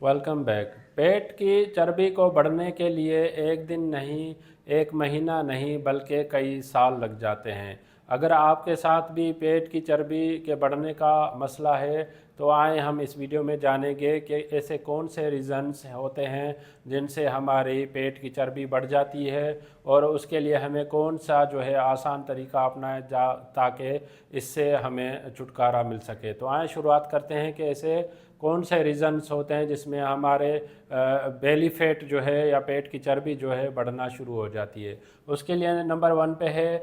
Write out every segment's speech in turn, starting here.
Welcome back. पेट की चर्बी को बढ़ने के लिए एक दिन नहीं, एक महीना नहीं, बल्कि कई साल लग जाते हैं। अगर आपके साथ भी पेट की चर्बी के बढ़ने का मसला है तो आए हम इस वीडियो में जानेंगे कि ऐसे कौन से रीज़न्स होते हैं जिनसे हमारी पेट की चर्बी बढ़ जाती है और उसके लिए हमें कौन सा जो है आसान तरीका अपनाया जा ताकि इससे हमें छुटकारा मिल सके। तो आए शुरुआत करते हैं कि ऐसे कौन से रीज़न्स होते हैं जिसमें हमारे बेली फैट जो है या पेट की चर्बी जो है बढ़ना शुरू हो जाती है। उसके लिए नंबर वन पे है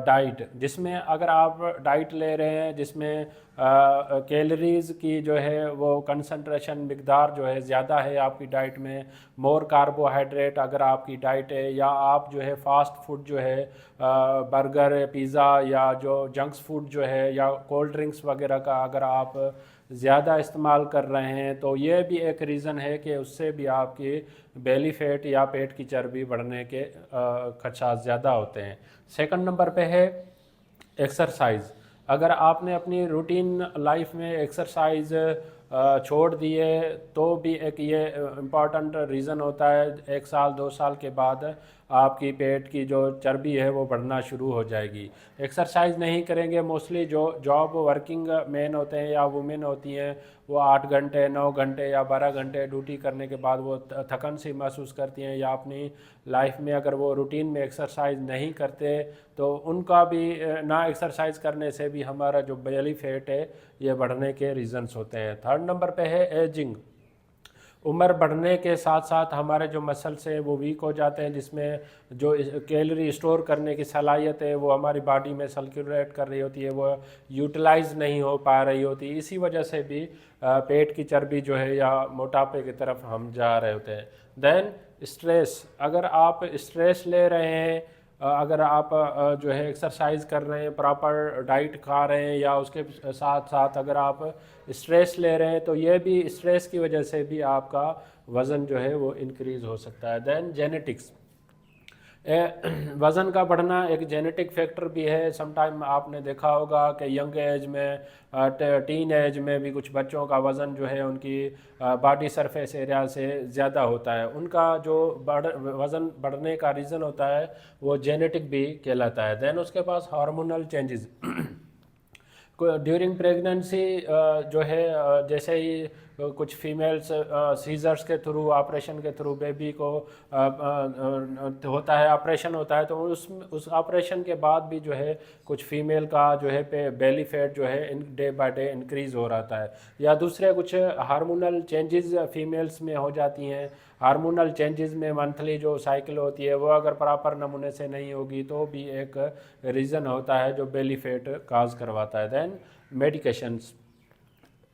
डाइट, जिसमें अगर आप डाइट ले रहे हैं जिसमें कैलोरीज़ की जो है वो कंसंट्रेशन मिकदार जो है ज़्यादा है आपकी डाइट में, मोर कार्बोहाइड्रेट अगर आपकी डाइट है, या आप जो है फास्ट फूड जो है बर्गर पिज़्ज़ा या जो जंक्स फूड जो है या कोल्ड ड्रिंक्स वगैरह का अगर आप ज़्यादा इस्तेमाल कर रहे हैं तो ये भी एक रीज़न है कि उससे भी आपकी बेली फैट या पेट की चर्बी बढ़ने के खदशात ज़्यादा होते हैं। सेकंड नंबर पे है एक्सरसाइज। अगर आपने अपनी रूटीन लाइफ में एक्सरसाइज छोड़ दिए तो भी एक ये इम्पॉर्टेंट रीज़न होता है, 1 साल 2 साल के बाद आपकी पेट की जो चर्बी है वो बढ़ना शुरू हो जाएगी। एक्सरसाइज नहीं करेंगे, मोस्टली जो जॉब वर्किंग मैन होते हैं या वुमेन होती हैं वो 8 घंटे 9 घंटे या 12 घंटे ड्यूटी करने के बाद वो थकन सी महसूस करती हैं, या अपनी लाइफ में अगर वो रूटीन में एक्सरसाइज नहीं करते तो उनका भी ना एक्सरसाइज करने से भी हमारा जो बेली फैट है ये बढ़ने के रीजंस होते हैं। थर्ड नंबर पे है एजिंग। उम्र बढ़ने के साथ साथ हमारे जो मसल्स हैं वो वीक हो जाते हैं, जिसमें जो कैलोरी स्टोर करने की सलाहियत है वो हमारी बॉडी में सर्कुलेट कर रही होती है, वो यूटिलाइज नहीं हो पा रही होती। इसी वजह से भी पेट की चर्बी जो है या मोटापे की तरफ हम जा रहे होते हैं। देन स्ट्रेस, अगर आप स्ट्रेस ले रहे हैं, अगर आप जो है एक्सरसाइज कर रहे हैं, प्रॉपर डाइट खा रहे हैं, या उसके साथ साथ अगर आप स्ट्रेस ले रहे हैं तो ये भी स्ट्रेस की वजह से भी आपका वज़न जो है वो इंक्रीज़ हो सकता है। देन जेनेटिक्स, वज़न का बढ़ना एक जेनेटिक फैक्टर भी है। समटाइम आपने देखा होगा कि यंग एज में, टीन एज में भी कुछ बच्चों का वज़न जो है उनकी बॉडी सरफेस एरिया से ज़्यादा होता है। उनका जो वज़न बढ़ने का रीज़न होता है वो जेनेटिक भी कहलाता है। देन उसके पास हार्मोनल चेंजेस ड्यूरिंग प्रेगनेंसी जो है, जैसे ही कुछ फीमेल्स सीजर्स के थ्रू, ऑपरेशन के थ्रू बेबी को होता है, ऑपरेशन होता है, तो उस ऑपरेशन के बाद भी जो है कुछ फीमेल का जो है बेली फैट जो है डे बाय डे इंक्रीज़ हो रहा है, या दूसरे कुछ हार्मोनल चेंजेस फीमेल्स में हो जाती हैं। हार्मोनल चेंजेस में मंथली जो साइकिल होती है वो अगर प्रॉपर नमूने से नहीं होगी तो भी एक रीज़न होता है जो बेली फैट काज करवाता है। देन मेडिकेशंस,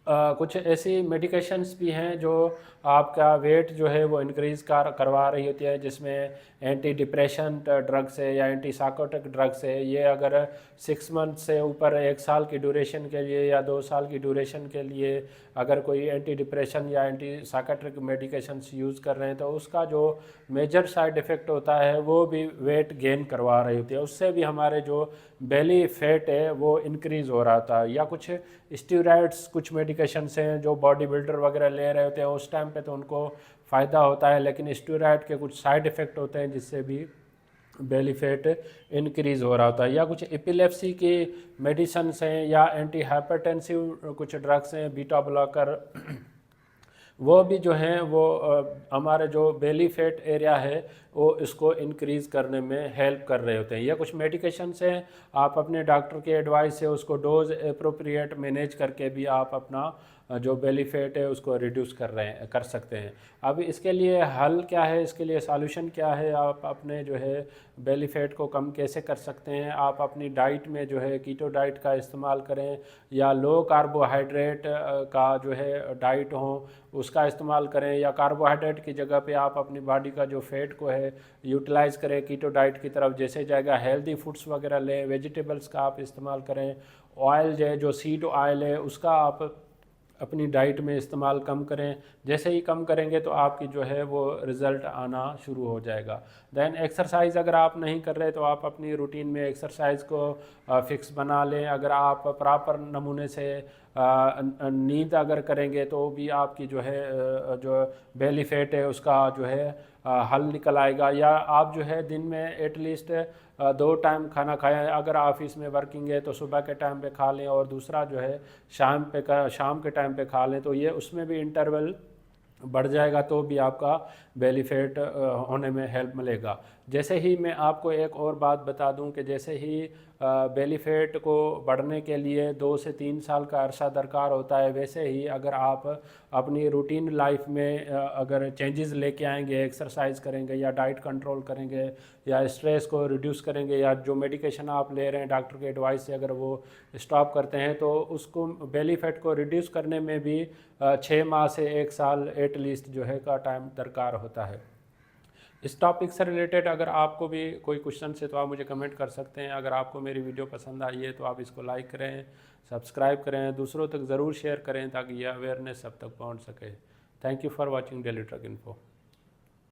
कुछ ऐसी मेडिकेशंस भी हैं जो आपका वेट जो है वो इंक्रीज़ करवा रही होती है, जिसमें एंटी डिप्रेशन ड्रग्स है या एंटी साइकोटिक ड्रग्स है। ये अगर 6 मंथ से ऊपर 1 साल की ड्यूरेशन के लिए या 2 साल की ड्यूरेशन के लिए अगर कोई एंटी डिप्रेशन या एंटी साइकोट्रिक मेडिकेशंस यूज़ कर रहे हैं तो उसका जो मेजर साइड इफ़ेक्ट होता है वो भी वेट गेन करवा रही होती है, उससे भी हमारे जो बेली फैट है वो इंक्रीज़ हो रहा था। या कुछ स्टीरॉयड्स, कुछ मेडिकेशंस हैं जो बॉडी बिल्डर वगैरह ले रहे होते हैं उस टाइम पे तो उनको फ़ायदा होता है, लेकिन स्टीरॉयड के कुछ साइड इफ़ेक्ट होते हैं जिससे भी बेली फैट इंक्रीज़ हो रहा होता है। या कुछ एपिलेप्सी की मेडिसन्स हैं या एंटी हाइपरटेंसिव कुछ ड्रग्स हैं, बीटा ब्लॉकर वो भी जो हैं वो हमारे जो बेली फैट एरिया है वो इसको इंक्रीज़ करने में हेल्प कर रहे होते हैं। या कुछ मेडिकेशन से आप अपने डॉक्टर के एडवाइस से उसको डोज अप्रोप्रिएट मैनेज करके भी आप अपना जो बेली फैट है उसको रिड्यूस कर सकते हैं। अब इसके लिए हल क्या है, इसके लिए सॉल्यूशन क्या है, आप अपने जो है बेली फैट को कम कैसे कर सकते हैं। आप अपनी डाइट में जो है कीटो डाइट का इस्तेमाल करें, या लो कार्बोहाइड्रेट का जो है डाइट हो उसका इस्तेमाल करें, या कार्बोहाइड्रेट की जगह पे आप अपनी बॉडी का जो फैट को है यूटिलाइज़ करें कीटो डाइट की तरफ। जैसे जाएगा हेल्दी फूड्स वगैरह लें, वेजिटेबल्स का आप इस्तेमाल करें, ऑयल जो सीड ऑयल है उसका आप अपनी डाइट में इस्तेमाल कम करें। जैसे ही कम करेंगे तो आपकी जो है वो रिज़ल्ट आना शुरू हो जाएगा। देन एक्सरसाइज अगर आप नहीं कर रहे तो आप अपनी रूटीन में एक्सरसाइज को फिक्स बना लें। अगर आप प्रॉपर नमूने से नींद अगर करेंगे तो भी आपकी जो है जो बेली फैट है उसका जो है हल निकल आएगा। या आप जो है दिन में एटलीस्ट 2 टाइम खाना खाएं। अगर ऑफिस में वर्किंग है तो सुबह के टाइम पे खा लें और दूसरा जो है शाम के टाइम पे खा लें, तो ये उसमें भी इंटरवल बढ़ जाएगा तो भी आपका बेली फैट होने में हेल्प मिलेगा। जैसे ही मैं आपको एक और बात बता दूं कि जैसे ही बेली फैट को बढ़ने के लिए 2 से 3 साल का अरसा दरकार होता है, वैसे ही अगर आप अपनी रूटीन लाइफ में अगर चेंजेस लेके आएंगे, एक्सरसाइज करेंगे या डाइट कंट्रोल करेंगे या स्ट्रेस को रिड्यूस करेंगे या जो मेडिकेशन आप ले रहे हैं डॉक्टर के एडवाइस से अगर वो स्टॉप करते हैं, तो उसको बेली फैट को रिड्यूस करने में भी 6 माह से 1 साल एटलीस्ट जो है का टाइम दरकार होता है। इस टॉपिक से रिलेटेड अगर आपको भी कोई क्वेश्चन है तो आप मुझे कमेंट कर सकते हैं। अगर आपको मेरी वीडियो पसंद आई है तो आप इसको लाइक करें, सब्सक्राइब करें, दूसरों तक ज़रूर शेयर करें ताकि यह अवेयरनेस सब तक पहुंच सके। Thank you for watching daily truck info.